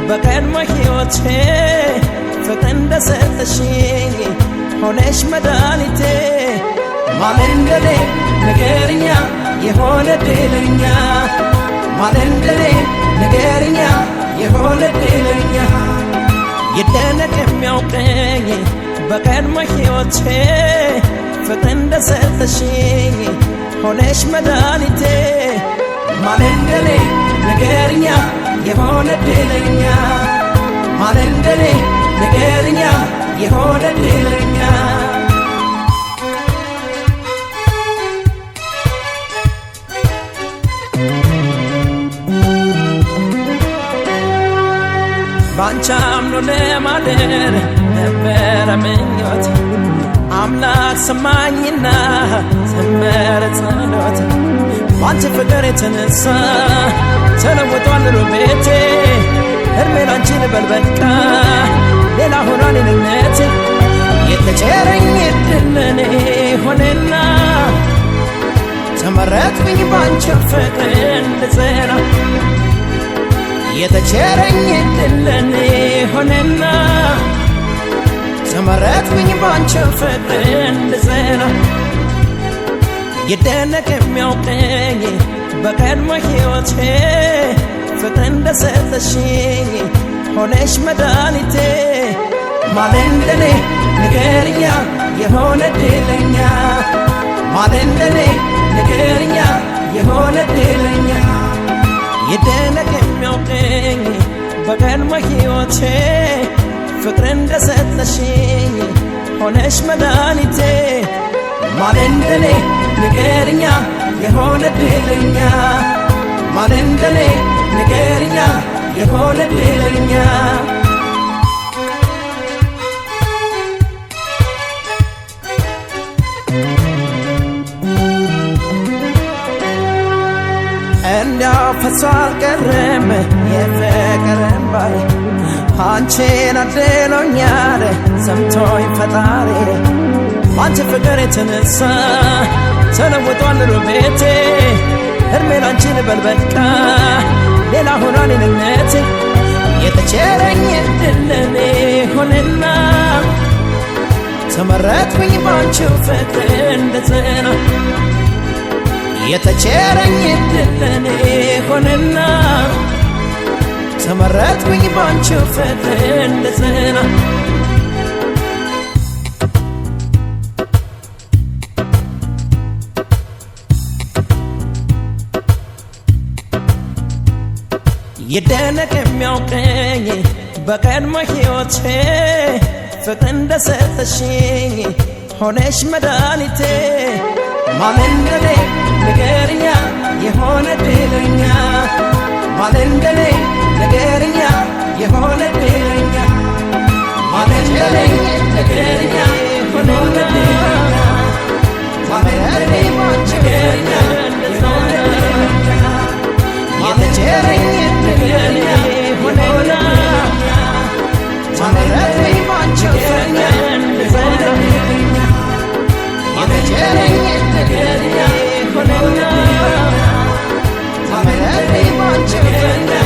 በቀድሞ ሕይወቴ ፍቅር እንደሰጠሽኝ ሆነሽ መድኃኒቴ ማን እንደኔ ንገሪኛ የሆነ ድለኛ ማን እንደኔ ንገሪኛ የሆነ ድለኛ ይደነቅ የሚያውቀኝ በቀድሞ ሕይወቴ ፍቅር እንደሰጠሽኝ ሆነሽ መድኃኒቴ ማን እንደኔ ንገሪኛ የሆነ ድለኛ ማን እንደኔ ንገሪኛ የሆነ ድለኛ ባንቺ አምኖ ለማደር ነበረ ምኞት አምላክ ሰማኝና ዘመረ ጸሎት ባንቺ ፍቅር የተነሳ ተለውጧል ቤቴ እድሜ ላንቺ ልበል በቃ ሌላ ሆኗል እኔነቴ የተቸረኝ ዕድል ለኔ ሆነና ተመረጥኩኝ ባንቺ ፍቅር እንድጸና የተቸረኝ ዕድል ለኔ ሆነና ተመረጥኩኝ ባንቺ ፍቅር እንድጸና ይደነቅ የሚያውቀኝ በቀድሞ ሕይወቴ ፍቅር እንደሰጠሽኝ ሆነሽ መድኃኒቴ ማን እንደኔ ንገሪኛ የሆነ ድለኛ ማን እንደኔ ንገሪኛ የሆነ ድለኛ ይደነቅ የሚያውቀኝ በቀድሞ ሕይወቴ ፍቅር እንደሰጠሽኝ ሆነሽ መድኃኒቴ ማን እንደኔ ንገሪኛ የሆነ ድለኛ ማን እንደኔ ንገሪኛ የሆነ ድለኛ እንዲያው ፈሶ አልቀረም የፍቅር እንባዬ አንቺን አድሎኛል ሰምቶኝ ፈጣሪ ባንቺ ፍቅር የተነሳ ተለውጧል ቤቴ እድሜ ላንቺ ልበል በቃ ሌላ ሆኗል እኔነቴ የተቸረኝ ዕድል ለኔ ሆነና ተመረጥኩኝ ባንቺ ፍቅር እንድጸና የተቸረኝ ዕድል ለኔ ሆነና ተመረጥኩኝ ባንቺ ፍቅር እንድጸና ይደነቅ የሚያውቀኝ በቀድሞ ሕይወቴ ፍቅር እንደሰጠሽኝ ሆነሽ መድኃኒቴ ማን እንደኔ ንገሪኛ የሆነ ድለኛ ማን እንደኔ ንገሪኛ የሆነ ድለኛ ማን እንደኔ ንገሪኛ የሆነ ድለኛ ማን እንደኔ ንገሪኛ የሆነ ድለኛ የተቸረኝ ንገሪኛ ሆነና ተመረጥኩኝ ባንቺ ፍቅር እንድጸና የተቸረኝ ንገሪኛ ሆነና ተመረጥኩኝ ባንቺ ፍቅር